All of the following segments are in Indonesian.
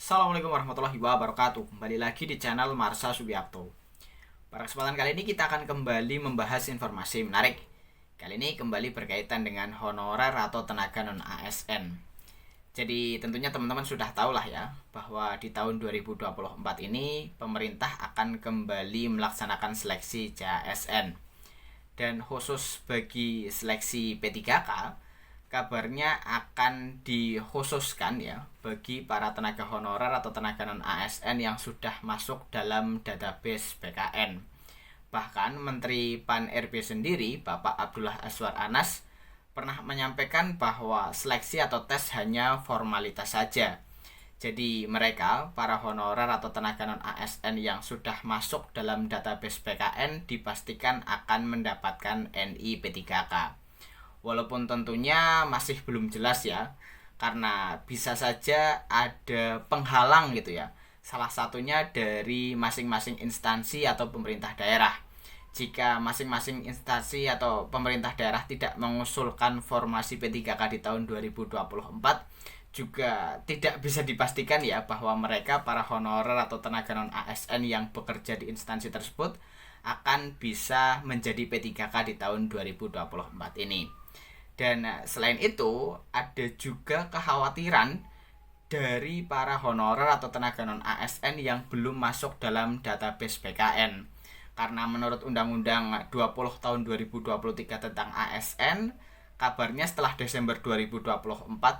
Assalamualaikum warahmatullahi wabarakatuh. Kembali lagi di channel Marsha Subiakto. Pada kesempatan kali ini kita akan kembali membahas informasi menarik. Kali ini kembali berkaitan dengan honorer atau tenaga non ASN. Jadi tentunya teman-teman sudah tahu lah ya, bahwa di tahun 2024 ini pemerintah akan kembali melaksanakan seleksi CASN. Dan khusus bagi seleksi P3K, kabarnya akan dikhususkan ya bagi para tenaga honorer atau tenaga non ASN yang sudah masuk dalam database BKN. Bahkan Menteri Pan-RB sendiri, Bapak Abdullah Azwar Anas, pernah menyampaikan bahwa seleksi atau tes hanya formalitas saja. Jadi mereka, para honorer atau tenaga non ASN yang sudah masuk dalam database BKN dipastikan akan mendapatkan NI P3K. Walaupun tentunya masih belum jelas ya, karena bisa saja ada penghalang gitu ya. Salah satunya dari masing-masing instansi atau pemerintah daerah. Jika masing-masing instansi atau pemerintah daerah tidak mengusulkan formasi P3K di tahun 2024, juga tidak bisa dipastikan ya bahwa mereka para honorer atau tenaga non ASN yang bekerja di instansi tersebut akan bisa menjadi P3K di tahun 2024 ini. Dan selain itu, ada juga kekhawatiran dari para honorer atau tenaga non ASN yang belum masuk dalam database BKN. Karena menurut Undang-Undang 20 tahun 2023 tentang ASN, kabarnya setelah Desember 2024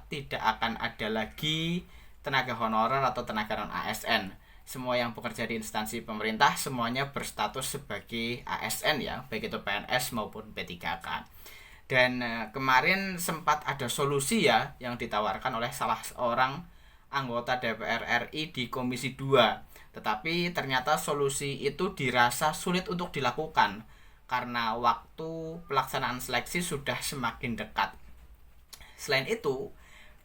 tidak akan ada lagi tenaga honorer atau tenaga non ASN. Semua yang bekerja di instansi pemerintah semuanya berstatus sebagai ASN ya, baik itu PNS maupun P3K. Dan kemarin sempat ada solusi ya yang ditawarkan oleh salah seorang anggota DPR RI di Komisi 2. Tetapi ternyata solusi itu dirasa sulit untuk dilakukan karena waktu pelaksanaan seleksi sudah semakin dekat. Selain itu,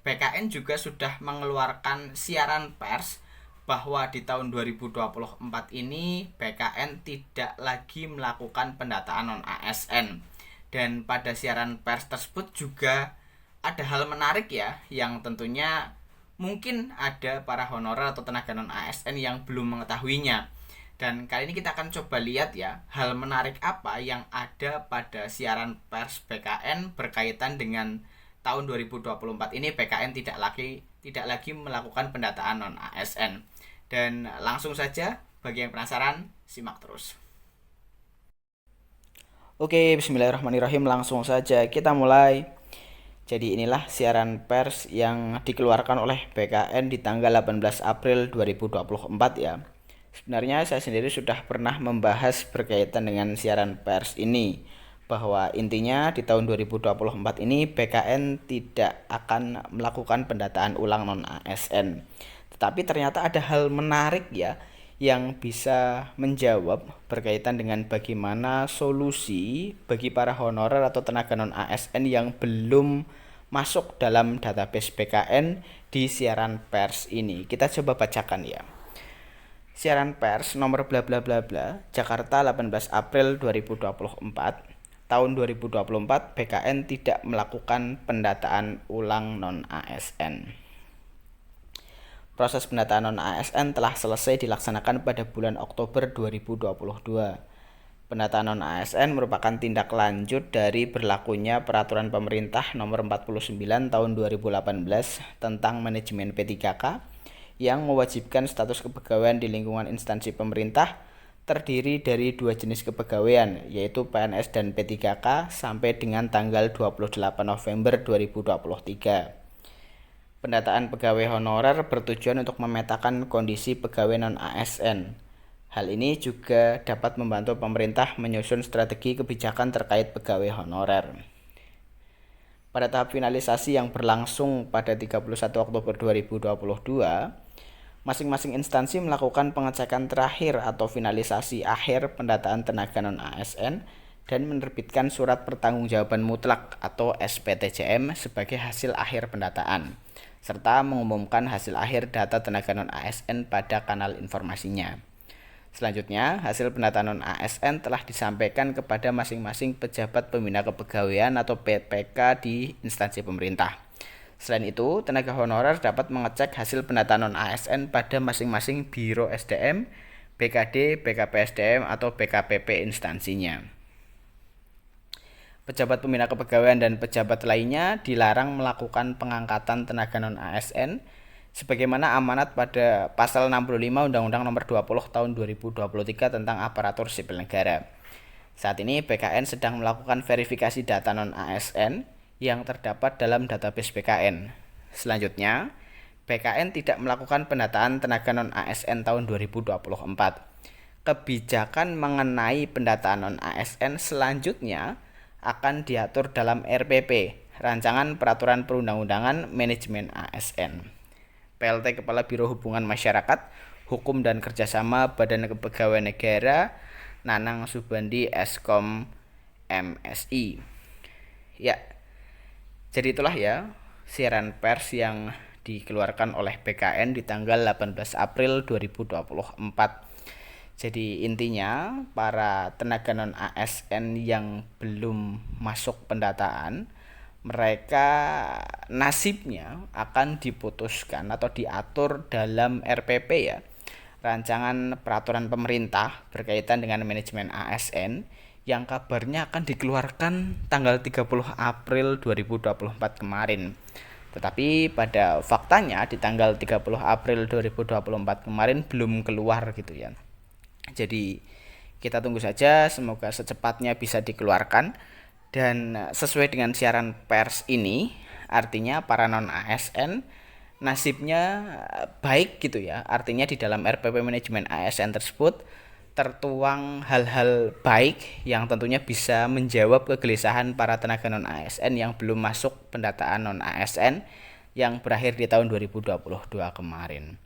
BKN juga sudah mengeluarkan siaran pers bahwa di tahun 2024 ini BKN tidak lagi melakukan pendataan non ASN. Dan pada siaran pers tersebut juga ada hal menarik ya, yang tentunya mungkin ada para honorer atau tenaga non ASN yang belum mengetahuinya. Dan kali ini kita akan coba lihat ya, hal menarik apa yang ada pada siaran pers BKN berkaitan dengan tahun 2024 ini BKN tidak lagi melakukan pendataan non ASN. Dan langsung saja, bagi yang penasaran, simak terus. Oke, bismillahirrahmanirrahim. Langsung saja kita mulai. Jadi inilah siaran pers yang dikeluarkan oleh BKN di tanggal 18 April 2024 ya. Sebenarnya saya sendiri sudah pernah membahas berkaitan dengan siaran pers ini, bahwa intinya di tahun 2024 ini BKN tidak akan melakukan pendataan ulang non ASN. Tetapi ternyata ada hal menarik ya yang bisa menjawab berkaitan dengan bagaimana solusi bagi para honorer atau tenaga non ASN yang belum masuk dalam database BKN di siaran pers ini. Kita coba bacakan ya. Siaran pers nomor bla bla bla bla, Jakarta 18 April 2024. Tahun 2024 BKN tidak melakukan pendataan ulang non ASN. Proses pendataan non-ASN telah selesai dilaksanakan pada bulan Oktober 2022. Pendataan non-ASN merupakan tindak lanjut dari berlakunya Peraturan Pemerintah Nomor 49 Tahun 2018 tentang manajemen P3K yang mewajibkan status kepegawaian di lingkungan instansi pemerintah terdiri dari dua jenis kepegawaian, yaitu PNS dan P3K sampai dengan tanggal 28 November 2023. Pendataan pegawai honorer bertujuan untuk memetakan kondisi pegawai non-ASN. Hal ini juga dapat membantu pemerintah menyusun strategi kebijakan terkait pegawai honorer. Pada tahap finalisasi yang berlangsung pada 31 Oktober 2022, masing-masing instansi melakukan pengecekan terakhir atau finalisasi akhir pendataan tenaga non-ASN dan menerbitkan surat pertanggungjawaban mutlak atau SPTJM sebagai hasil akhir pendataan, serta mengumumkan hasil akhir data tenaga non-ASN pada kanal informasinya. Selanjutnya, hasil pendataan non-ASN telah disampaikan kepada masing-masing pejabat pembina kepegawaian atau PPK di instansi pemerintah. Selain itu, tenaga honorer dapat mengecek hasil pendataan non-ASN pada masing-masing Biro SDM, BKD, BKPSDM, atau BKPP instansinya. Pejabat pembina kepegawaian dan pejabat lainnya dilarang melakukan pengangkatan tenaga non-ASN sebagaimana amanat pada pasal 65 Undang-Undang Nomor 20 Tahun 2023 tentang Aparatur Sipil Negara. Saat ini BKN sedang melakukan verifikasi data non-ASN yang terdapat dalam database BKN. Selanjutnya, BKN tidak melakukan pendataan tenaga non-ASN tahun 2024. Kebijakan mengenai pendataan non-ASN selanjutnya akan diatur dalam RPP, Rancangan Peraturan Perundang-undangan Manajemen ASN. PLT Kepala Biro Hubungan Masyarakat, Hukum dan Kerjasama Badan Kepegawaian Negara, Nanang Subandi Eskom MSI. Ya, jadi itulah ya siaran pers yang dikeluarkan oleh BKN di tanggal 18 April 2024. Jadi intinya para tenaga non-ASN yang belum masuk pendataan, mereka nasibnya akan diputuskan atau diatur dalam RPP ya, Rancangan Peraturan Pemerintah berkaitan dengan manajemen ASN yang kabarnya akan dikeluarkan tanggal 30 April 2024 kemarin. Tetapi pada faktanya di tanggal 30 April 2024 kemarin belum keluar gitu ya. Jadi kita tunggu saja, semoga secepatnya bisa dikeluarkan. Dan sesuai dengan siaran pers ini, artinya para non-ASN nasibnya baik gitu ya. Artinya di dalam RPP manajemen ASN tersebut tertuang hal-hal baik yang tentunya bisa menjawab kegelisahan para tenaga non-ASN yang belum masuk pendataan non-ASN yang berakhir di tahun 2022 kemarin.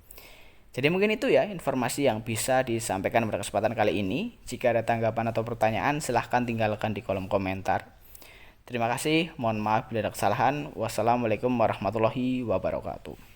Jadi mungkin itu ya informasi yang bisa disampaikan pada kesempatan kali ini. Jika ada tanggapan atau pertanyaan, silahkan tinggalkan di kolom komentar. Terima kasih, mohon maaf bila ada kesalahan. Wassalamualaikum warahmatullahi wabarakatuh.